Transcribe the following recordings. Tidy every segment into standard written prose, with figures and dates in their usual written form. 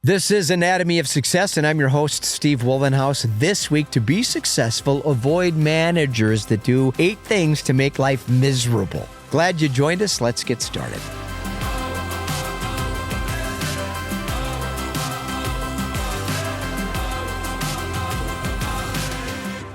This is Anatomy of Success, and I'm your host, Steve Wohlenhaus. This week, to be successful, avoid managers that do 8 things to make life miserable. Glad you joined us. Let's get started.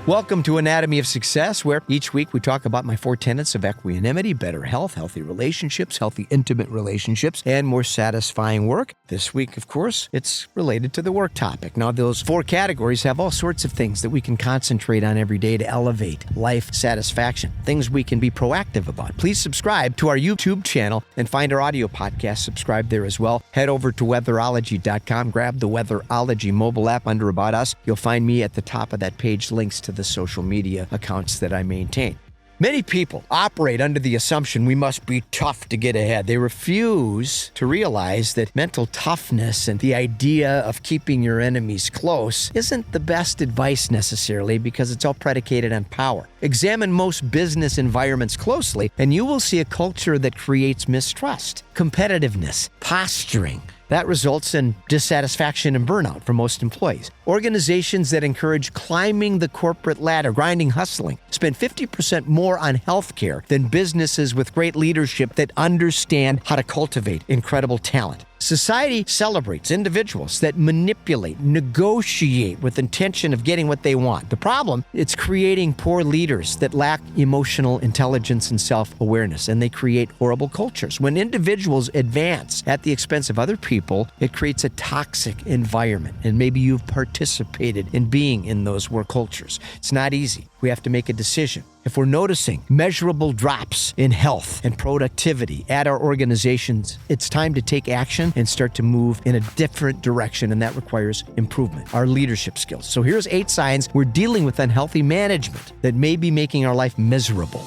Welcome to Anatomy of Success, where each week we talk about my 4 tenets of equanimity, better health, healthy relationships, healthy intimate relationships, and more satisfying work. This week, of course, it's related to the work topic. Now, those 4 categories have all sorts of things that we can concentrate on every day to elevate life satisfaction, things we can be proactive about. Please subscribe to our YouTube channel and find our audio podcast. Subscribe there as well. Head over to weatherology.com, grab the Weatherology mobile app under About Us. You'll find me at the top of that page, links to the social media accounts that I maintain. Many people operate under the assumption we must be tough to get ahead. They refuse to realize that mental toughness and the idea of keeping your enemies close isn't the best advice necessarily, because it's all predicated on power. Examine most business environments closely, and you will see a culture that creates mistrust, competitiveness, posturing. That results in dissatisfaction and burnout for most employees. Organizations that encourage climbing the corporate ladder, grinding, hustling, spend 50% more on healthcare than businesses with great leadership that understand how to cultivate incredible talent. Society celebrates individuals that manipulate, negotiate with intention of getting what they want. The problem, it's creating poor leaders that lack emotional intelligence and self-awareness, and they create horrible cultures. When individuals advance at the expense of other people, it creates a toxic environment, and maybe you've participated in being in those work cultures. It's not easy. We have to make a decision. If we're noticing measurable drops in health and productivity at our organizations, it's time to take action and start to move in a different direction, and that requires improvement, our leadership skills. So here's 8 signs we're dealing with unhealthy management that may be making our life miserable.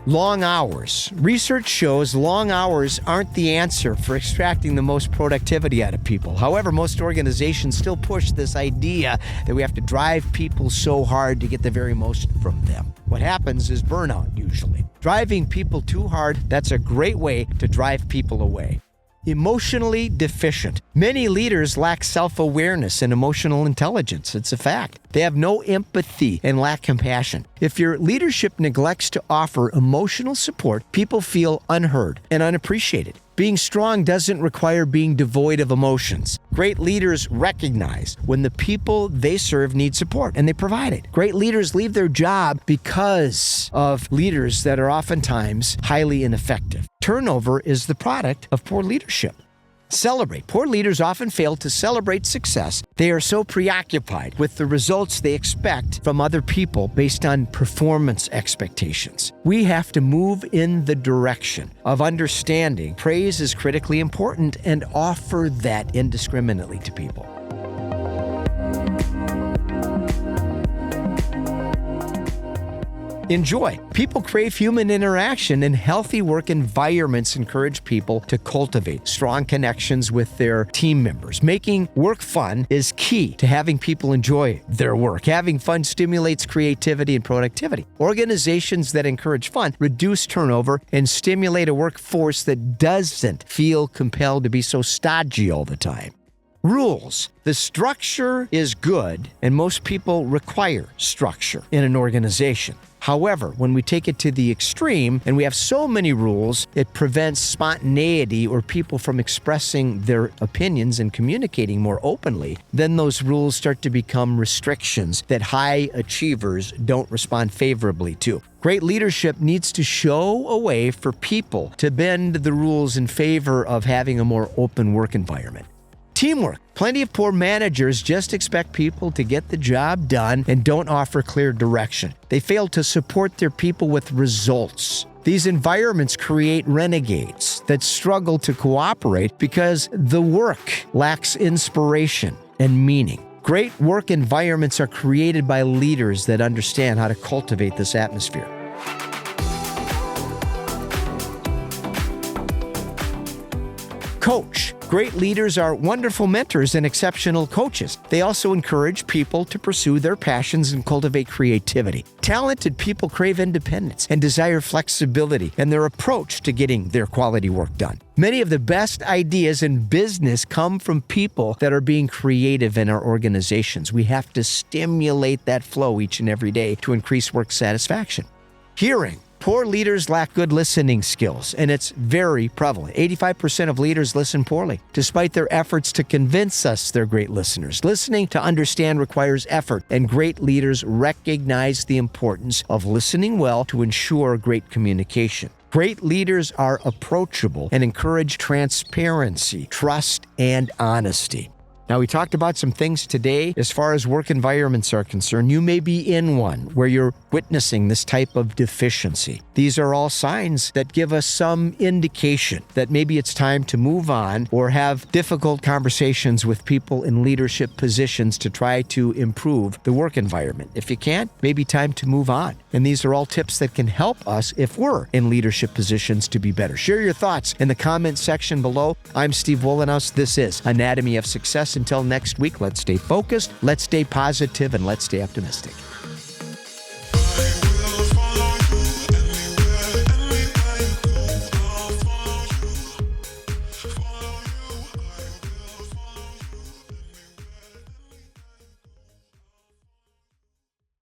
Long hours. Research shows long hours aren't the answer for extracting the most productivity out of people. However, most organizations still push this idea that we have to drive people so hard to get the very most from them. What happens is burnout, usually. Driving people too hard, that's a great way to drive people away. Emotionally deficient. Many leaders lack self-awareness and emotional intelligence. It's a fact. They have no empathy and lack compassion. If your leadership neglects to offer emotional support, people feel unheard and unappreciated. Being strong doesn't require being devoid of emotions. Great leaders recognize when the people they serve need support, and they provide it. Great leaders leave their job because of leaders that are oftentimes highly ineffective. Turnover is the product of poor leadership. Celebrate. Poor leaders often fail to celebrate success. They are so preoccupied with the results they expect from other people based on performance expectations. We have to move in the direction of understanding praise is critically important and offer that indiscriminately to people. Enjoy. People crave human interaction, and healthy work environments encourage people to cultivate strong connections with their team members. Making work fun is key to having people enjoy their work. Having fun stimulates creativity and productivity. Organizations that encourage fun reduce turnover and stimulate a workforce that doesn't feel compelled to be so stodgy all the time. Rules. The structure is good, and most people require structure in an organization. However, when we take it to the extreme and we have so many rules, it prevents spontaneity or people from expressing their opinions and communicating more openly. Then those rules start to become restrictions that high achievers don't respond favorably to. Great leadership needs to show a way for people to bend the rules in favor of having a more open work environment. Teamwork. Plenty of poor managers just expect people to get the job done and don't offer clear direction. They fail to support their people with results. These environments create renegades that struggle to cooperate because the work lacks inspiration and meaning. Great work environments are created by leaders that understand how to cultivate this atmosphere. Coach. Great leaders are wonderful mentors and exceptional coaches. They also encourage people to pursue their passions and cultivate creativity. Talented people crave independence and desire flexibility in their approach to getting their quality work done. Many of the best ideas in business come from people that are being creative in our organizations. We have to stimulate that flow each and every day to increase work satisfaction. Hearing. Poor leaders lack good listening skills, and it's very prevalent. 85% of leaders listen poorly, despite their efforts to convince us they're great listeners. Listening to understand requires effort, and great leaders recognize the importance of listening well to ensure great communication. Great leaders are approachable and encourage transparency, trust, and honesty. Now, we talked about some things today as far as work environments are concerned. You may be in one where you're witnessing this type of deficiency. These are all signs that give us some indication that maybe it's time to move on or have difficult conversations with people in leadership positions to try to improve the work environment. If you can't, maybe time to move on. And these are all tips that can help us if we're in leadership positions to be better. Share your thoughts in the comment section below. I'm Steve Wohlenhaus. This is Anatomy of Success. Until next week, let's stay focused, let's stay positive, and let's stay optimistic.